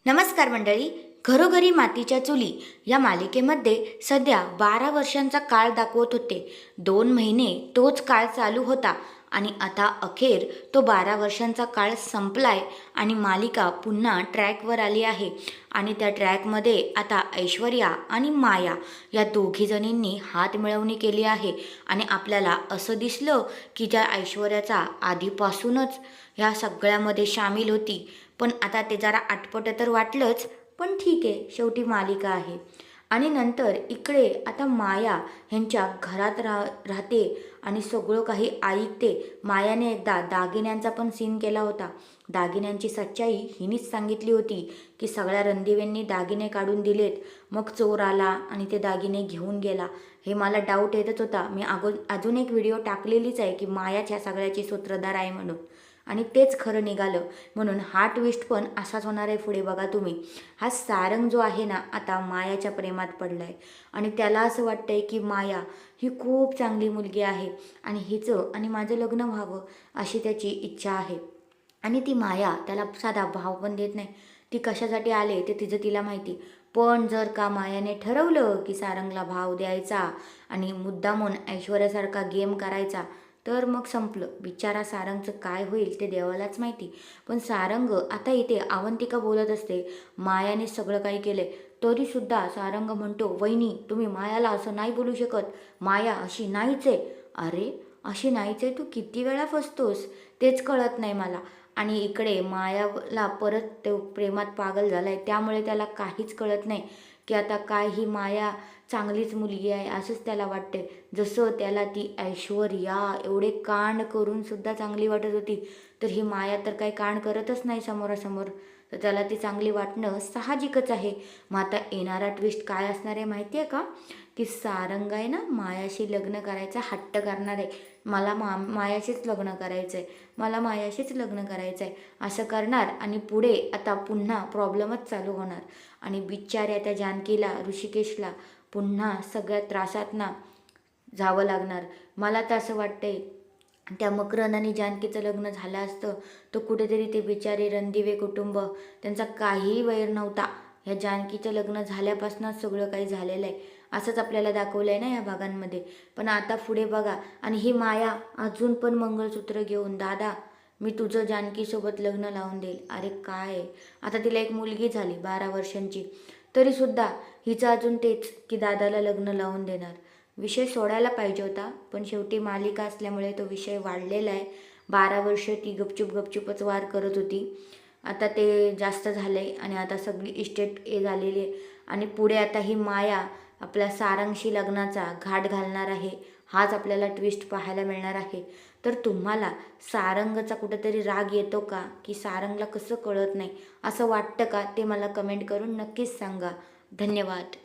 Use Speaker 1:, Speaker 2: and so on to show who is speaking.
Speaker 1: नमस्कार मंडळी. घरोघरी मातीच्या चुली या मालिकेमध्ये सध्या 12 वर्षांचा काळ दाखवत होते. 2 महिने तोच काळ चालू होता आणि आता अखेर तो 12 वर्षांचा काळ संपलाय आणि मालिका पुन्हा ट्रॅकवर आली आहे. आणि त्या ट्रॅकमध्ये आता ऐश्वर्या आणि माया या दोघी जणींनी हात मिळवणी केली आहे. आणि आपल्याला असं दिसलं की त्या ऐश्वर्याचा आधीपासूनच ह्या सगळ्यामध्ये सामील होती, पण आता ते जरा आटपट तर वाटलंच. पण ठीक आहे, शेवटी मालिका आहे. आणि नंतर इकडे आता माया ह्यांच्या घरात राहते आणि सगळं काही ऐकते. मायाने एकदा दागिन्यांचा पण सीन केला होता. दागिन्यांची सच्चाई हिनीच सांगितली होती की सगळ्या रणदिव्यांनी दागिने काढून दिलेत, मग चोर आला आणि ते दागिने घेऊन गेला. हे मला डाऊट येतच होता. मी अजून एक व्हिडिओ टाकलेलीच आहे की मायाच ह्या सगळ्याची सूत्रधार आहे म्हणून, आणि तेच खरं निघालं. म्हणून हा ट्विस्ट पण असाच होणार आहे पुढे. बघा तुम्ही, हा सारंग जो आहे ना, आता मायाच्या प्रेमात पडला आहे आणि त्याला असं वाटतंय की माया ही खूप चांगली मुलगी आहे आणि हिचं आणि माझं लग्न व्हावं अशी त्याची इच्छा आहे. आणि ती माया त्याला साधा भाव पण देत नाही. ती कशासाठी आले ते तिचं तिला माहिती. पण जर का मायाने ठरवलं की सारंगला भाव द्यायचा आणि मुद्दामून ऐश्वर्यासारखा गेम करायचा, तर मग संपलं. बिचारा सारंगचं काय होईल ते देवालाच माहिती. पण सारंग आता इथे अवंतिका बोलत असते, मायाने सगळं काही केले तरीसुद्धा सारंग म्हणतो, वहिनी तुम्ही मायाला असं नाही बोलू शकत, माया अशी नाहीच आहे. अरे अशी नाहीच आहे, तू किती वेळा फसतोस तेच कळत नाही मला. आणि इकडे मायाला परत तो प्रेमात पागल झालाय, त्यामुळे त्याला काहीच कळत नाही की आता काय ही माया चांगलीच मुलगी आहे असंच त्याला वाटते. जसं त्याला ती ऐश्वर्या एवढे कांड करून सुद्धा चांगली वाटत होती, तर ही माया तर काही कांड करतच नाही समोरासमोर, तर त्याला ती चांगली वाटणं साहजिकच आहे. मग आता येणारा ट्विस्ट काय असणार आहे माहिती आहे का, की सारंग आहे ना मायाशी लग्न करायचा हट्ट करणार आहे. मला मायाशीच लग्न करायचं आहे, मला मायाशीच लग्न करायचं आहे असं करणार. आणि पुढे आता पुन्हा प्रॉब्लेमच चालू होणार आणि बिचाऱ्या त्या जानकीला, ऋषिकेशला पुन्हा सगळ्या त्रासातना जावं लागणार. मला तर असं वाटतंय त्या मकरन आणि जानकीचं लग्न झालं असतं तर कुठेतरी ते बिचारे रणदिवे कुटुंब, त्यांचा काहीही वैर नव्हता. ह्या जानकीचं लग्न झाल्यापासूनच सगळं काही झालेलं आहे असंच आपल्याला दाखवलं आहे ना या भागांमध्ये. पण आता पुढे बघा, आणि ही माया अजून पण मंगळसूत्र घेऊन, दादा मी तुझं जानकीसोबत लग्न लावून देईल. अरे काय, आता तिला एक मुलगी झाली 12 वर्षांची, तरीसुद्धा हिचं अजून तेच की दादाला लग्न लावून देणार. विषय सोडायला पाहिजे होता, पण शेवटी मालिका असल्यामुळे तो विषय वाढलेला आहे. 12 वर्ष ती गपचूपच वार करत होती, आता ते जास्त झालं आहे आणि आता सगळी इस्टेट झालेली आहे. आणि पुढे आता ही माया आपल्या सारंगशी लग्नाचा घाट घालणार आहे. हाच आपल्याला ट्विस्ट पाहायला मिळणार आहे. तर तुम्हाला सारंगचा कुठंतरी राग येतो का, की सारंगला कसं कळत नाही असं वाटतं का, ते मला कमेंट करून नक्कीच सांगा. धन्यवाद.